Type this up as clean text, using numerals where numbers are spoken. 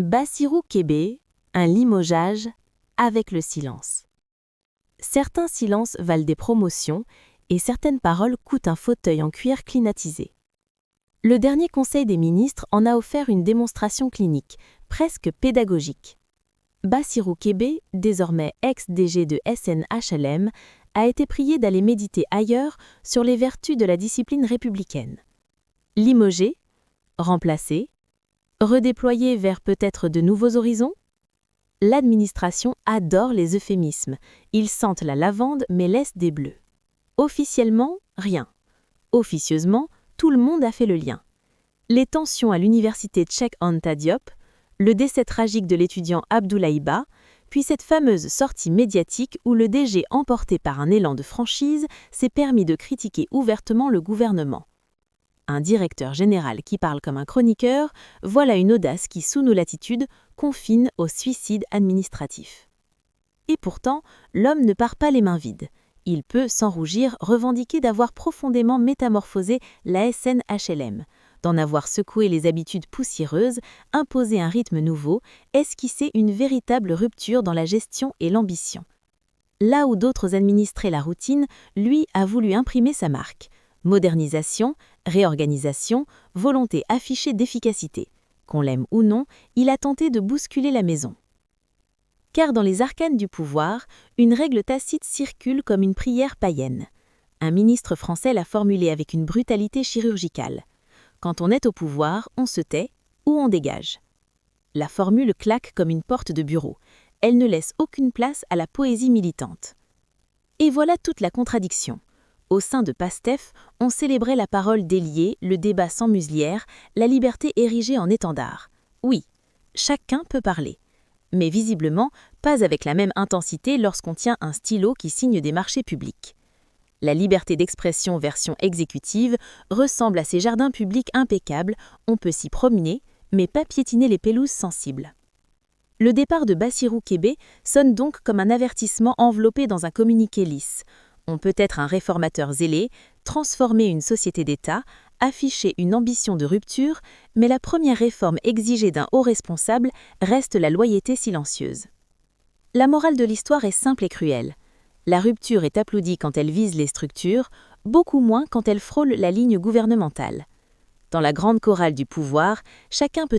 Bassirou Kébé, un limogeage avec le silence. Certains silences valent des promotions et certaines paroles coûtent un fauteuil en cuir climatisé. Le dernier Conseil des ministres en a offert une démonstration clinique, presque pédagogique. Bassirou Kébé, désormais ex-DG de SNHLM, a été prié d'aller méditer ailleurs sur les vertus de la discipline républicaine. Limogé, remplacé, redéployé vers peut-être de nouveaux horizons? L'administration adore les euphémismes. Ils sentent la lavande mais laissent des bleus. Officiellement, rien. Officieusement, tout le monde a fait le lien. Les tensions à l'université Cheikh Anta Diop, le décès tragique de l'étudiant Abdoulaye Ba, puis cette fameuse sortie médiatique où le DG, emporté par un élan de franchise, s'est permis de critiquer ouvertement le gouvernement. Un directeur général qui parle comme un chroniqueur, voilà une audace qui, sous nos latitudes, confine au suicide administratif. Et pourtant, l'homme ne part pas les mains vides. Il peut, sans rougir, revendiquer d'avoir profondément métamorphosé la SNHLM, d'en avoir secoué les habitudes poussiéreuses, imposé un rythme nouveau, esquissé une véritable rupture dans la gestion et l'ambition. Là où d'autres administraient la routine, lui a voulu imprimer sa marque. Modernisation, réorganisation, volonté affichée d'efficacité. Qu'on l'aime ou non, il a tenté de bousculer la maison. Car dans les arcanes du pouvoir, une règle tacite circule comme une prière païenne. Un ministre français l'a formulée avec une brutalité chirurgicale. Quand on est au pouvoir, on se tait ou on dégage. La formule claque comme une porte de bureau. Elle ne laisse aucune place à la poésie militante. Et voilà toute la contradiction. Au sein de PASTEF, on célébrait la parole déliée, le débat sans muselière, la liberté érigée en étendard. Oui, chacun peut parler. Mais visiblement, pas avec la même intensité lorsqu'on tient un stylo qui signe des marchés publics. La liberté d'expression version exécutive ressemble à ces jardins publics impeccables, on peut s'y promener, mais pas piétiner les pelouses sensibles. Le départ de Bassirou Kébé sonne donc comme un avertissement enveloppé dans un communiqué lisse. On peut être un réformateur zélé, transformer une société d'État, afficher une ambition de rupture, mais la première réforme exigée d'un haut responsable reste la loyauté silencieuse. La morale de l'histoire est simple et cruelle. La rupture est applaudie quand elle vise les structures, beaucoup moins quand elle frôle la ligne gouvernementale. Dans la grande chorale du pouvoir, chacun peut